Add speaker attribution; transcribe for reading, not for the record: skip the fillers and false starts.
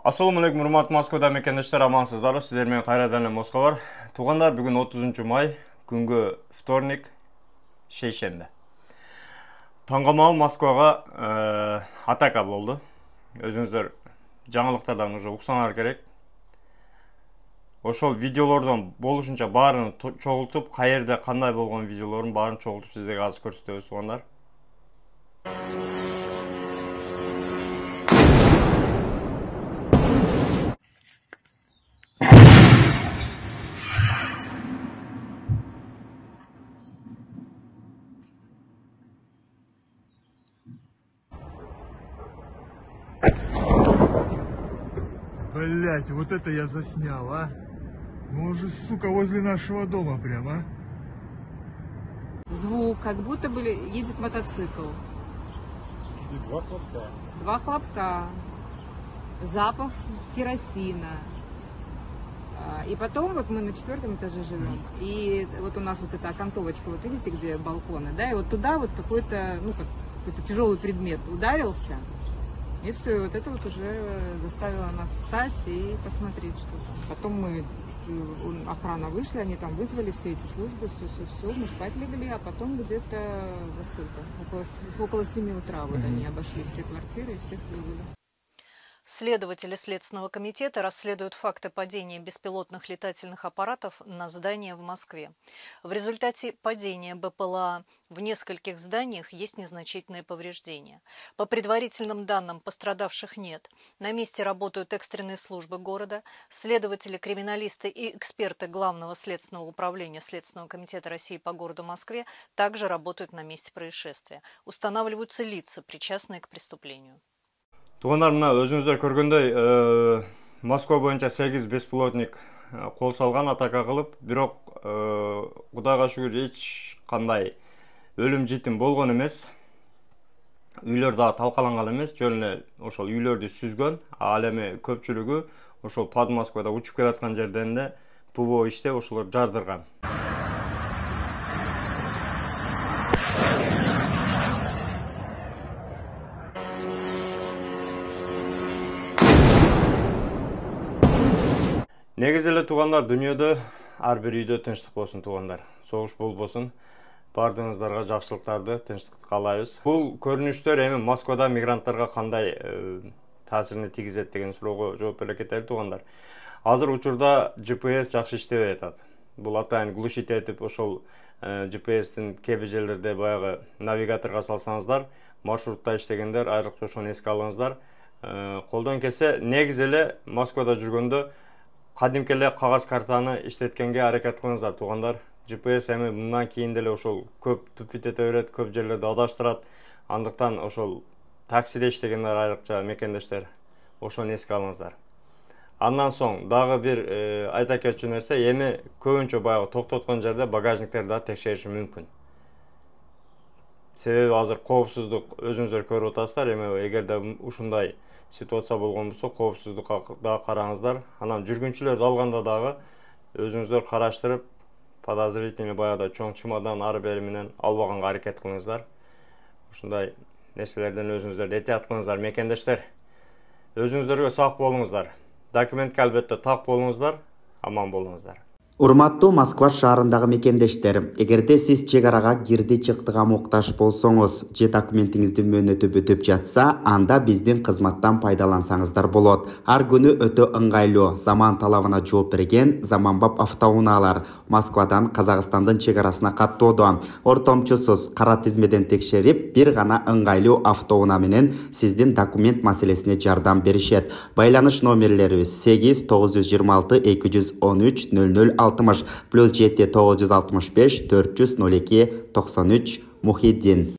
Speaker 1: Assalamu alaikum, урматтуу Москвада мекендештер, амансыздарбы? Сиздер менен кайрадан эле Москва бар. Туугандар, бүгүн 30 май, күнгө вторник, шейшембе. Таңгамал Москвага атака болду. Өзүңүздөр жаңылыктардан уже уксаңар керек. Ошол видеолордон болушунча баарын чогултуп, каерде кандай болгон видеолордун баарын чогултуп сиздерге азыр көрсөтөбүз, туугандар.
Speaker 2: Блять, вот это я заснял, а? Мы уже, сука, возле нашего дома прямо.
Speaker 3: Звук, как будто бы едет мотоцикл.
Speaker 2: И два хлопка.
Speaker 3: Два хлопка. Запах керосина. И потом вот мы на 4-м этаже живем. И вот у нас вот эта окантовочка, вот видите, где балконы, да? И вот туда вот какой-то, ну, какой-то тяжелый предмет ударился. И все, вот это вот уже заставило нас встать и посмотреть, что там. Потом мы, охрана вышли, они там вызвали все эти службы, все, мы спать легли, а потом где-то во сколько? Около 7 утра вот они обошли все квартиры и всех вывели.
Speaker 4: Следователи Следственного комитета расследуют факты падения беспилотных летательных аппаратов на здания в Москве. В результате падения БПЛА в нескольких зданиях есть незначительные повреждения. По предварительным данным, пострадавших нет. На месте работают экстренные службы города. Следователи, криминалисты и эксперты Главного следственного управления Следственного комитета России по городу Москве также работают на месте происшествия. Устанавливаются лица, причастные к преступлению.
Speaker 1: Туугандар, мына өзүңүздөр көргөндөй, Москва боюнча 8 беспилотник кол салган, атака кылып, бирок Кудайга шүгүр эч кандай өлүм житим болгон эмес. Үйлөр да талкаланган эмес, жөн эле ошол үйлөрдү сүзгөн. Ал эми көпчүлүгү ошол Под Москвада учуп келаткан жерден эле ПВО иште ошолор жардырган. Негизи эле туугандар, дүйнөдө ар бир үйдө тынчтык болсун туугандар. Согуш болбосун. Бардыгыңыздарга жакшылыктарды, тынчтык каалайбыз. Бул көрүнүштөр эми Москвада мигранттарга кандай таасирин тийгизет деген суроого жооп бере кетели туугандар. Азыр учурда GPS жакшы иштебей атат. Бул атайын глушить этип, ошол GPS-тин кээ бир жерлерде баягы навигаторго салсаңыздар, маршрутта иштегендер айрыкча ошону эске алыңыздар. Колдон келсе, негизи эле Москвада жүргөндө кадимки эле кагаз картаны иштеткенге аракет кылыңыздар туугандар. GPS эми мындан кийин деле ошол көп түпүт эте берет, көп жерлерде адаштырат. Андыктан ошол таксиде иштегендер айрыкча мекендештер ошону эске алыңыздар. Андан соң дагы бир айта кетчү нерсе, эми көбүнчө баягы токтоткон жерде багажниктерди да текшериши мүмкүн. Себеби азыр коопсуздук өзүңүздөр көрүп атасыздар. Эми эгерде ушундай ситуация болгон болсо, коопсуздукка да караңыздар. Анан жүргүнчүлөрдү алганда дагы өзүңүздөр караштырып, подозрительный баягы чоң чемодан ары бери менен албаганга аракет кылыңыздар. Ушундай нерселерден өзүңүздөрдү этият кылыңыздар мекендештер. Өзүңүздөргө сак болуңуздар. Документке албетте так болуңуздар, аман болуңуздар.
Speaker 5: Урматтуу Москва шаарындагы мекендештер, эгерде сиз чек арага кирди чыктыга муктаж болсоңуз, же документиңиздин мөөнөтү бүтүп жатса, анда биздин кызматтан пайдалансаңыздар болот. Ар күнү өтө ыңгайлуу, заман талабына жооп берген заманбап автоунаалар Москвадан Казакстандын чек арасына каттоодо. Ортомчусуз кара тизмеден текшерип, бир гана ыңгайлуу автоунаа менен сиздин документ маселесине жардам беришет. Байланыш номерлерибиз 8 926 213 00 +7 965 402 93 Мухиддин.